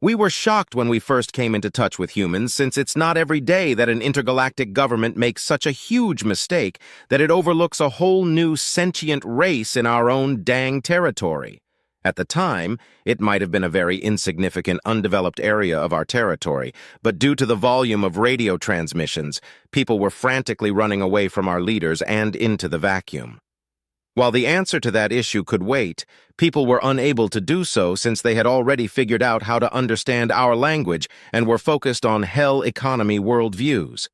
We were shocked when we first came into touch with humans, since it's not every day that an intergalactic government makes such a huge mistake that it overlooks a whole new sentient race in our own dang territory. At the time, it might have been a very insignificant, undeveloped area of our territory, but due to the volume of radio transmissions, people were frantically running away from our leaders and into the vacuum. While the answer to that issue could wait, people were unable to do so since they had already figured out how to understand our language and were focused on hell economy worldviews.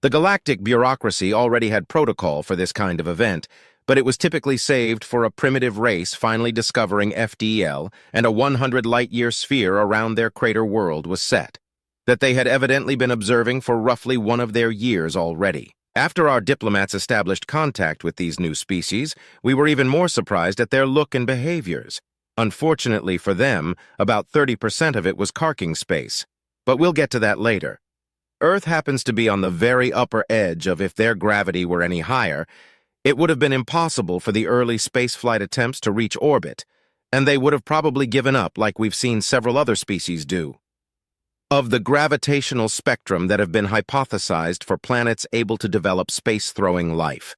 The galactic bureaucracy already had protocol for this kind of event, but it was typically saved for a primitive race finally discovering FDL, and a 100-light-year sphere around their crater world was set, that they had evidently been observing for roughly one of their years already. After our diplomats established contact with these new species, we were even more surprised at their look and behaviors. Unfortunately for them, about 30% of it was carking space, but we'll get to that later. Earth happens to be on the very upper edge of if their gravity were any higher, it would have been impossible for the early spaceflight attempts to reach orbit, and they would have probably given up like we've seen several other species do. Of the gravitational spectrum that have been hypothesized for planets able to develop space-throwing life.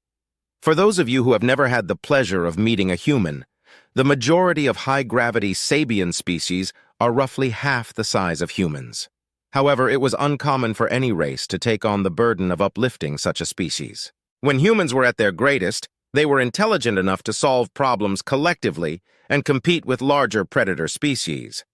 For those of you who have never had the pleasure of meeting a human, the majority of high-gravity Sabian species are roughly half the size of humans. However, it was uncommon for any race to take on the burden of uplifting such a species. When humans were at their greatest, they were intelligent enough to solve problems collectively and compete with larger predator species.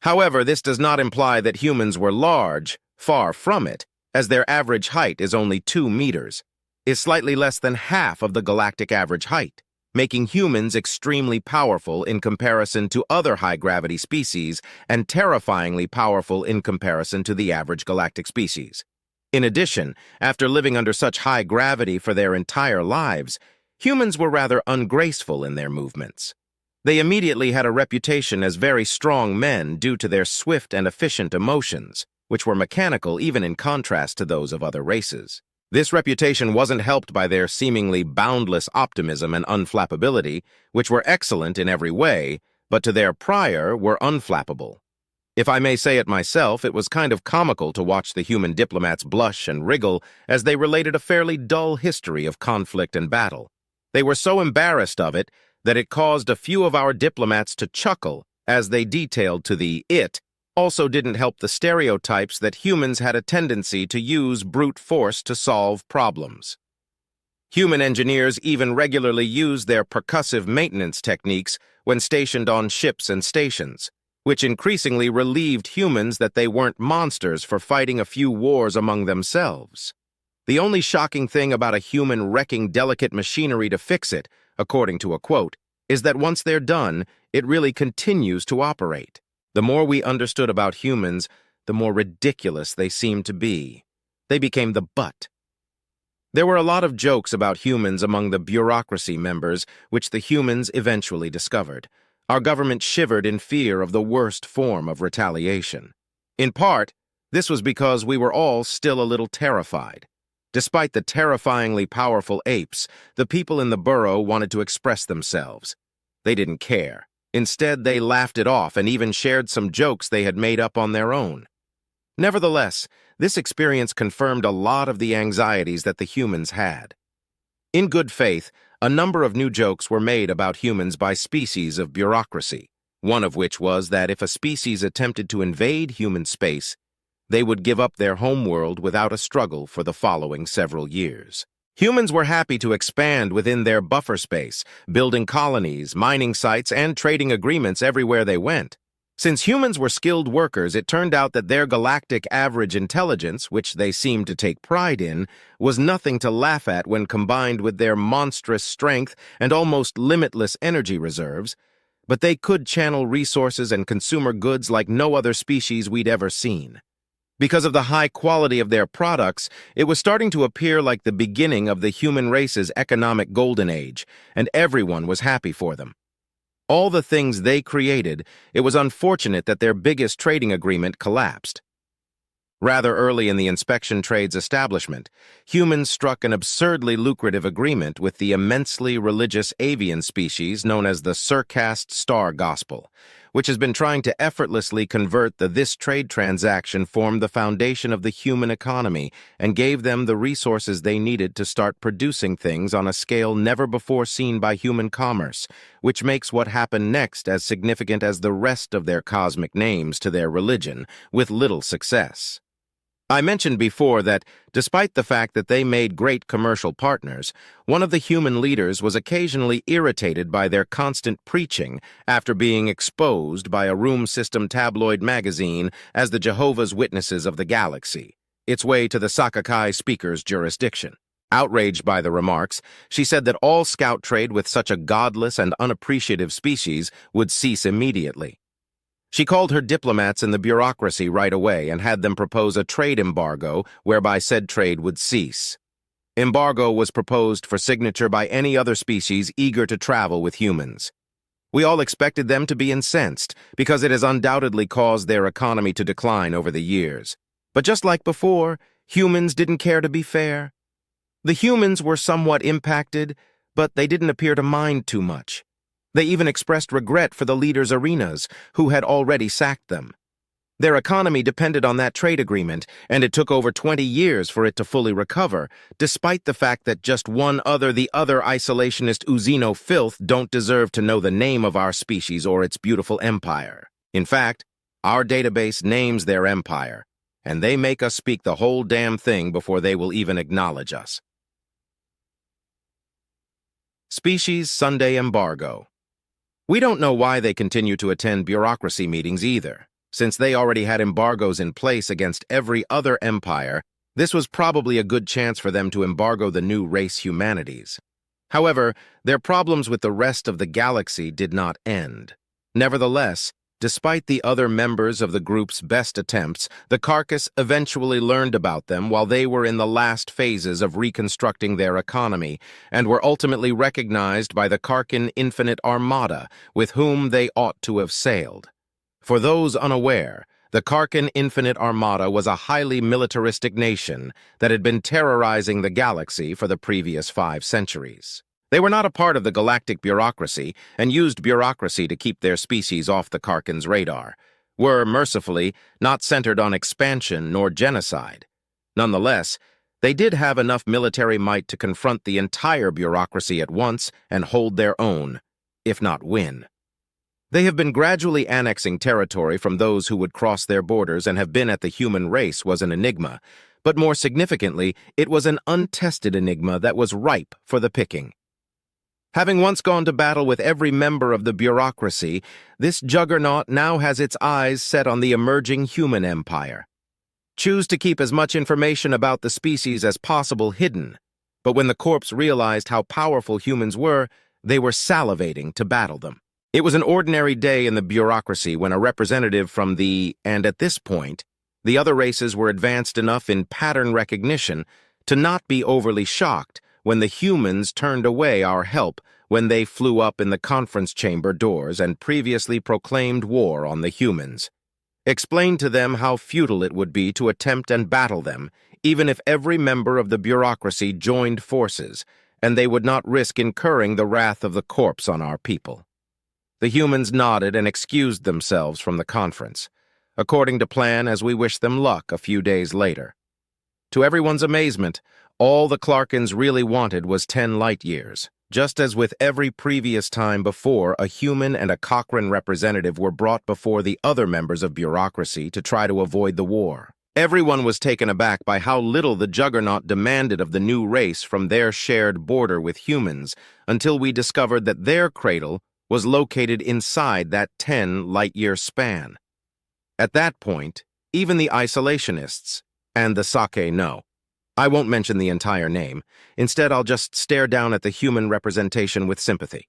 However, this does not imply that humans were large, far from it, as their average height is only 2 meters, is slightly less than half of the galactic average height, making humans extremely powerful in comparison to other high-gravity species and terrifyingly powerful in comparison to the average galactic species. In addition, after living under such high gravity for their entire lives, humans were rather ungraceful in their movements. They immediately had a reputation as very strong men due to their swift and efficient emotions, which were mechanical even in contrast to those of other races. This reputation wasn't helped by their seemingly boundless optimism and unflappability, which were excellent in every way, but to their prior were unflappable. If I may say it myself, it was kind of comical to watch the human diplomats blush and wriggle as they related a fairly dull history of conflict and battle. They were so embarrassed of it that it caused a few of our diplomats to chuckle as they detailed to the it also didn't help the stereotypes that humans had a tendency to use brute force to solve problems. Human engineers even regularly used their percussive maintenance techniques when stationed on ships and stations, which increasingly relieved humans that they weren't monsters for fighting a few wars among themselves. The only shocking thing about a human wrecking delicate machinery to fix it, according to a quote, is that once they're done, it really continues to operate. The more we understood about humans, the more ridiculous they seemed to be. They became the butt. There were a lot of jokes about humans among the bureaucracy members, which the humans eventually discovered. Our government shivered in fear of the worst form of retaliation. In part, this was because we were all still a little terrified. Despite the terrifyingly powerful apes, the people in the burrow wanted to express themselves. They didn't care. Instead, they laughed it off and even shared some jokes they had made up on their own. Nevertheless, this experience confirmed a lot of the anxieties that the humans had. In good faith, a number of new jokes were made about humans by species of bureaucracy, one of which was that if a species attempted to invade human space, they would give up their homeworld without a struggle for the following several years. Humans were happy to expand within their buffer space, building colonies, mining sites, and trading agreements everywhere they went. Since humans were skilled workers, it turned out that their galactic average intelligence, which they seemed to take pride in, was nothing to laugh at when combined with their monstrous strength and almost limitless energy reserves, but they could channel resources and consumer goods like no other species we'd ever seen. Because of the high quality of their products, it was starting to appear like the beginning of the human race's economic golden age, and everyone was happy for them. All the things they created, it was unfortunate that their biggest trading agreement collapsed. Rather early in the inspection trade's establishment, humans struck an absurdly lucrative agreement with the immensely religious avian species known as the Circast Star Gospel, which has been trying to effortlessly convert this trade transaction formed the foundation of the human economy and gave them the resources they needed to start producing things on a scale never before seen by human commerce, which makes what happened next as significant as the rest of their cosmic names to their religion, with little success. I mentioned before that, despite the fact that they made great commercial partners, one of the human leaders was occasionally irritated by their constant preaching after being exposed by a room system tabloid magazine as the Jehovah's Witnesses of the galaxy, its way to the Sakakai speaker's jurisdiction. Outraged by the remarks, she said that all scout trade with such a godless and unappreciative species would cease immediately. She called her diplomats in the bureaucracy right away and had them propose a trade embargo whereby said trade would cease. Embargo was proposed for signature by any other species eager to travel with humans. We all expected them to be incensed because it has undoubtedly caused their economy to decline over the years. But just like before, humans didn't care to be fair. The humans were somewhat impacted, but they didn't appear to mind too much. They even expressed regret for the leaders' arenas, who had already sacked them. Their economy depended on that trade agreement, and it took over 20 years for it to fully recover, despite the fact that just the other isolationist Uzino filth don't deserve to know the name of our species or its beautiful empire. In fact, our database names their empire, and they make us speak the whole damn thing before they will even acknowledge us. Species Sunday Embargo. We don't know why they continue to attend bureaucracy meetings either. Since they already had embargoes in place against every other empire, this was probably a good chance for them to embargo the new race humanities. However, their problems with the rest of the galaxy did not end. Nevertheless, despite the other members of the group's best attempts, the carcass eventually learned about them while they were in the last phases of reconstructing their economy, and were ultimately recognized by the Karkin Infinite Armada, with whom they ought to have sailed. For those unaware, the Karkin Infinite Armada was a highly militaristic nation that had been terrorizing the galaxy for the previous 5 centuries. They were not a part of the galactic bureaucracy and used bureaucracy to keep their species off the Karkin's radar, were, mercifully, not centered on expansion nor genocide. Nonetheless, they did have enough military might to confront the entire bureaucracy at once and hold their own, if not win. They have been gradually annexing territory from those who would cross their borders and have been at the human race was an enigma, but more significantly, it was an untested enigma that was ripe for the picking. Having once gone to battle with every member of the bureaucracy, this juggernaut now has its eyes set on the emerging human empire. Choose to keep as much information about the species as possible hidden, but when the corps realized how powerful humans were, they were salivating to battle them. It was an ordinary day in the bureaucracy when a representative from and at this point, the other races were advanced enough in pattern recognition to not be overly shocked when the humans turned away our help when they flew up in the conference chamber doors and previously proclaimed war on the humans. Explained to them how futile it would be to attempt and battle them, even if every member of the bureaucracy joined forces, and they would not risk incurring the wrath of the corpse on our people. The humans nodded and excused themselves from the conference, according to plan as we wished them luck a few days later. To everyone's amazement, all the Clarkins really wanted was 10 light years, just as with every previous time before a human and a Cochrane representative were brought before the other members of bureaucracy to try to avoid the war. Everyone was taken aback by how little the Juggernaut demanded of the new race from their shared border with humans, until we discovered that their cradle was located inside that 10 light-year span. At that point, even the isolationists, and the Sake know. I won't mention the entire name. Instead, I'll just stare down at the human representation with sympathy.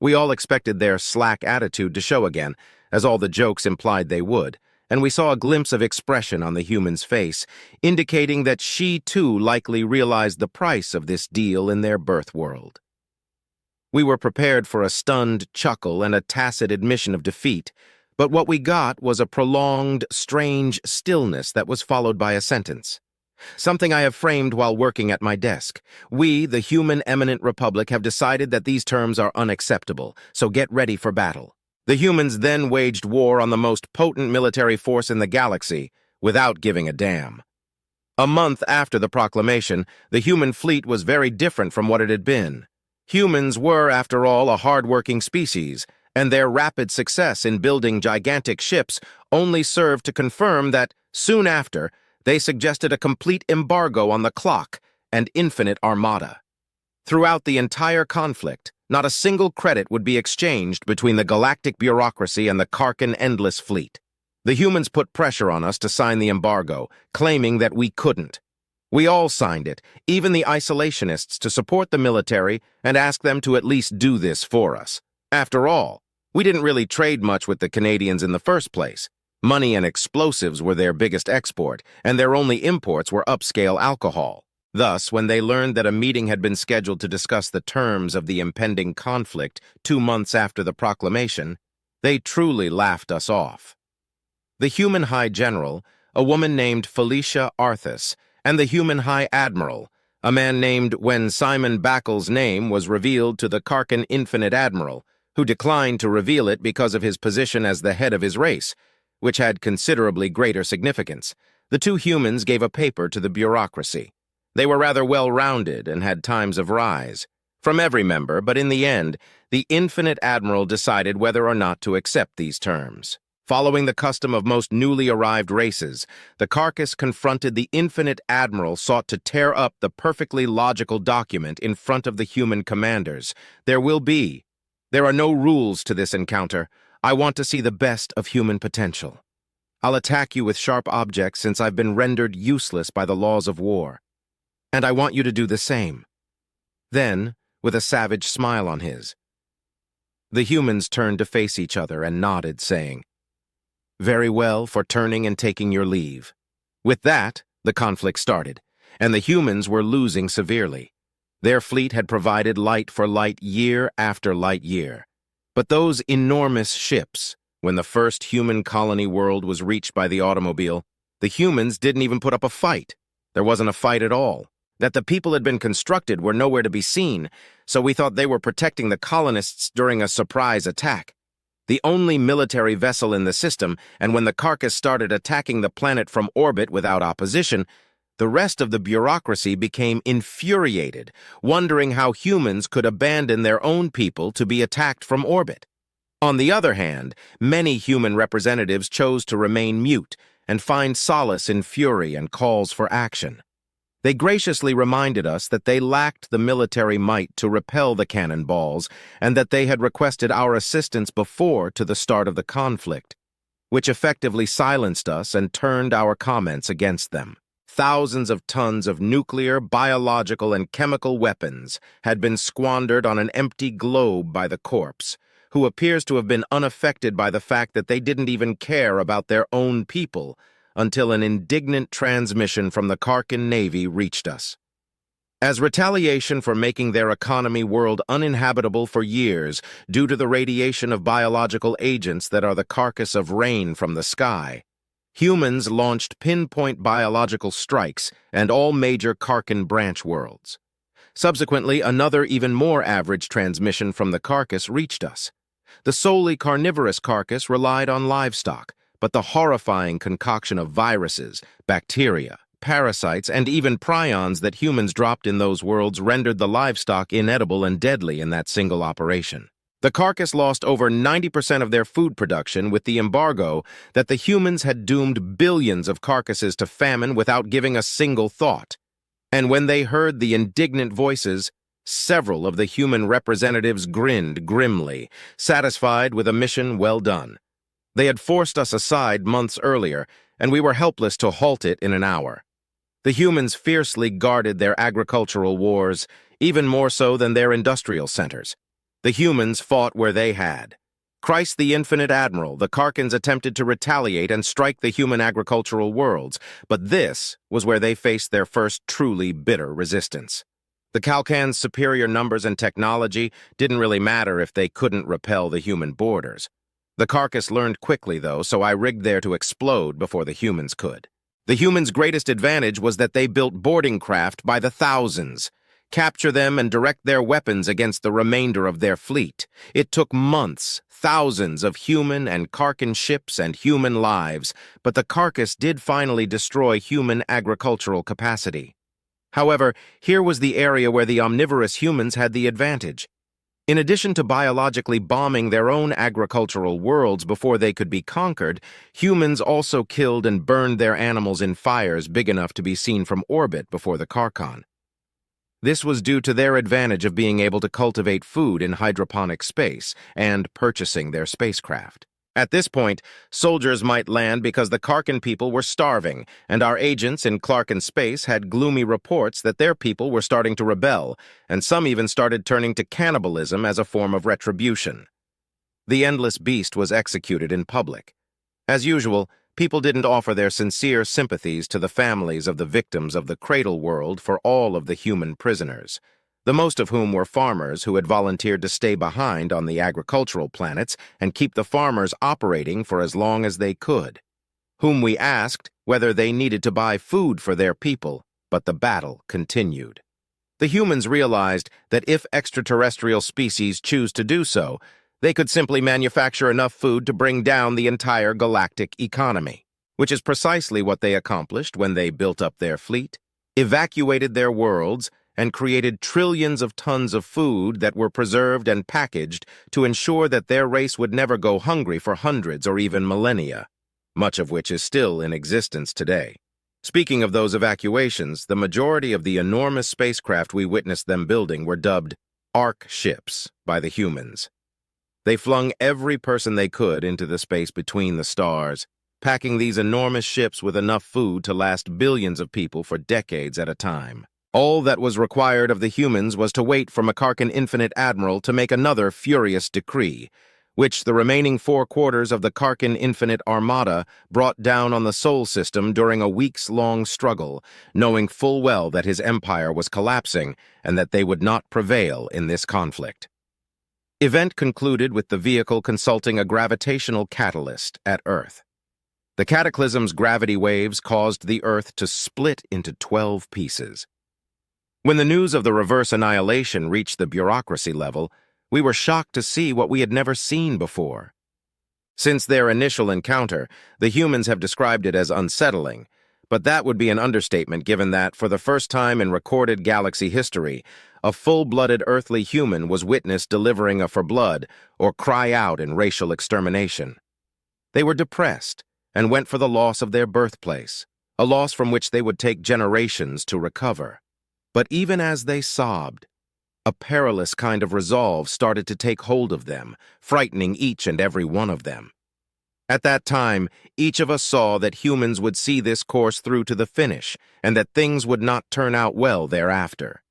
We all expected their slack attitude to show again, as all the jokes implied they would, and we saw a glimpse of expression on the human's face, indicating that she too likely realized the price of this deal in their birth world. We were prepared for a stunned chuckle and a tacit admission of defeat, but what we got was a prolonged, strange stillness that was followed by a sentence. Something I have framed while working at my desk. We, the Human Eminent Republic, have decided that these terms are unacceptable, so get ready for battle. The humans then waged war on the most potent military force in the galaxy without giving a damn. A month after the proclamation, the human fleet was very different from what it had been. Humans were, after all, a hard-working species, and their rapid success in building gigantic ships only served to confirm that, soon after, they suggested a complete embargo on the clock and infinite armada. Throughout the entire conflict, not a single credit would be exchanged between the galactic bureaucracy and the Karkin Endless Fleet. The humans put pressure on us to sign the embargo, claiming that we couldn't. We all signed it, even the isolationists, to support the military and ask them to at least do this for us. After all, we didn't really trade much with the Canadians in the first place. Money and explosives were their biggest export, and their only imports were upscale alcohol. Thus, when they learned that a meeting had been scheduled to discuss the terms of the impending conflict 2 months after the proclamation, they truly laughed us off. The human High General, a woman named Felicia Arthas, and the human High Admiral, a man named when Simon Backel's name was revealed to the Karkin Infinite Admiral, who declined to reveal it because of his position as the head of his race, which had considerably greater significance. The two humans gave a paper to the bureaucracy. They were rather well-rounded and had times of rise from every member, but in the end, the Infinite Admiral decided whether or not to accept these terms. Following the custom of most newly arrived races, the carcass confronted the Infinite Admiral sought to tear up the perfectly logical document in front of the human commanders. There are no rules to this encounter. I want to see the best of human potential. I'll attack you with sharp objects since I've been rendered useless by the laws of war. And I want you to do the same. Then, with a savage smile on his, the humans turned to face each other and nodded, saying, "Very well for turning and taking your leave." With that, the conflict started, and the humans were losing severely. Their fleet had provided light for light year after light year. But those enormous ships, when the first human colony world was reached by the automobile, the humans didn't even put up a fight. There wasn't a fight at all. That the people had been constructed were nowhere to be seen, so we thought they were protecting the colonists during a surprise attack. The only military vessel in the system, and when the carcass started attacking the planet from orbit without opposition, the rest of the bureaucracy became infuriated, wondering how humans could abandon their own people to be attacked from orbit. On the other hand, many human representatives chose to remain mute and find solace in fury and calls for action. They graciously reminded us that they lacked the military might to repel the cannonballs and that they had requested our assistance before to the start of the conflict, which effectively silenced us and turned our comments against them. Thousands of tons of nuclear, biological, and chemical weapons had been squandered on an empty globe by the corpse, who appears to have been unaffected by the fact that they didn't even care about their own people, until an indignant transmission from the Karkin Navy reached us. As retaliation for making their economy world uninhabitable for years due to the radiation of biological agents that are the carcass of rain from the sky, humans launched pinpoint biological strikes and all major Karkin branch worlds. Subsequently, another even more average transmission from the carcass reached us. The solely carnivorous carcass relied on livestock, but the horrifying concoction of viruses, bacteria, parasites, and even prions that humans dropped in those worlds rendered the livestock inedible and deadly in that single operation. The carcass lost over 90% of their food production with the embargo that the humans had doomed billions of carcasses to famine without giving a single thought. And when they heard the indignant voices, several of the human representatives grinned grimly, satisfied with a mission well done. They had forced us aside months earlier, and we were helpless to halt it in an hour. The humans fiercely guarded their agricultural wars, even more so than their industrial centers. The humans fought where they had. Christ the Infinite Admiral, the Karkins attempted to retaliate and strike the human agricultural worlds, but this was where they faced their first truly bitter resistance. The Kalkans' superior numbers and technology didn't really matter if they couldn't repel the human borders. The carcass learned quickly, though, so I rigged there to explode before the humans could. The humans' greatest advantage was that they built boarding craft by the thousands. capture them, and direct their weapons against the remainder of their fleet. It took months, thousands of human and Karken ships and human lives, but the carcass did finally destroy human agricultural capacity. However, here was the area where the omnivorous humans had the advantage. In addition to biologically bombing their own agricultural worlds before they could be conquered, humans also killed and burned their animals in fires big enough to be seen from orbit before the Karkan. This was due to their advantage of being able to cultivate food in hydroponic space and purchasing their spacecraft. At this point, soldiers might land because the Karken people were starving, and our agents in Clarken space had gloomy reports that their people were starting to rebel, and some even started turning to cannibalism as a form of retribution. The endless beast was executed in public. As usual, people didn't offer their sincere sympathies to the families of the victims of the cradle world for all of the human prisoners, the most of whom were farmers who had volunteered to stay behind on the agricultural planets and keep the farmers operating for as long as they could, whom we asked whether they needed to buy food for their people, but the battle continued. The humans realized that if extraterrestrial species choose to do so, they could simply manufacture enough food to bring down the entire galactic economy, which is precisely what they accomplished when they built up their fleet, evacuated their worlds, and created trillions of tons of food that were preserved and packaged to ensure that their race would never go hungry for hundreds or even millennia, much of which is still in existence today. Speaking of those evacuations, the majority of the enormous spacecraft we witnessed them building were dubbed Ark ships by the humans. They flung every person they could into the space between the stars, packing these enormous ships with enough food to last billions of people for decades at a time. All that was required of the humans was to wait for Makarkan Infinite Admiral to make another furious decree, which the remaining 4/4 of the Karkan Infinite Armada brought down on the Sol system during a weeks-long struggle, knowing full well that his empire was collapsing and that they would not prevail in this conflict. Event concluded with the vehicle consulting a gravitational catalyst at Earth. The cataclysm's gravity waves caused the Earth to split into 12 pieces. When the news of the reverse annihilation reached the bureaucracy level, we were shocked to see what we had never seen before. Since their initial encounter, the humans have described it as unsettling, but that would be an understatement given that, for the first time in recorded galaxy history, a full-blooded earthly human was witnessed delivering a for blood or cry out in racial extermination. They were depressed and went for the loss of their birthplace, a loss from which they would take generations to recover. But even as they sobbed, a perilous kind of resolve started to take hold of them, frightening each and every one of them. At that time, each of us saw that humans would see this course through to the finish, and that things would not turn out well thereafter.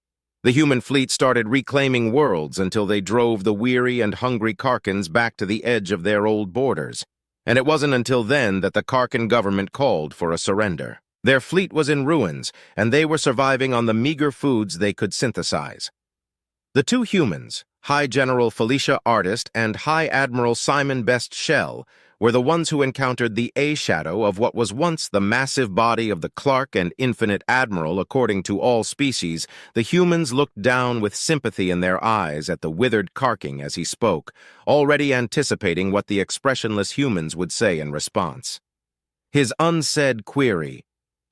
The human fleet started reclaiming worlds until they drove the weary and hungry Karkens back to the edge of their old borders, and it wasn't until then that the Karken government called for a surrender. Their fleet was in ruins, and they were surviving on the meager foods they could synthesize. The two humans, High General Felicia Artist and High Admiral Simon Best Shell, were the ones who encountered the A-shadow of what was once the massive body of the Clark and Infinite Admiral. According to all species, the humans looked down with sympathy in their eyes at the withered Karking as he spoke, already anticipating what the expressionless humans would say in response. His unsaid query,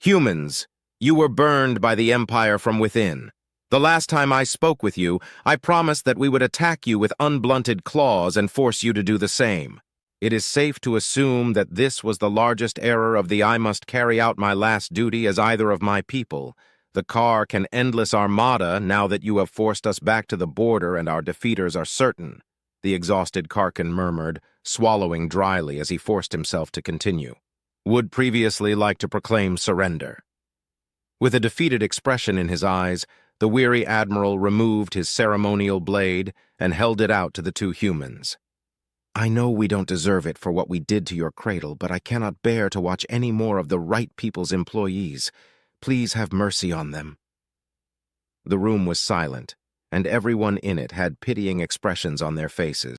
"Humans, you were burned by the Empire from within. The last time I spoke with you, I promised that we would attack you with unblunted claws and force you to do the same. It is safe to assume that this was the largest error of the I must carry out my last duty as either of my people. The Kark and endless Armada, now that you have forced us back to the border and our defeaters are certain," the exhausted Karken murmured, swallowing dryly as he forced himself to continue. "Would previously like to proclaim surrender." With a defeated expression in his eyes, the weary admiral removed his ceremonial blade and held it out to the two humans. "I know we don't deserve it for what we did to your cradle, but I cannot bear to watch any more of the right people's employees. Please have mercy on them." The room was silent, and everyone in it had pitying expressions on their faces.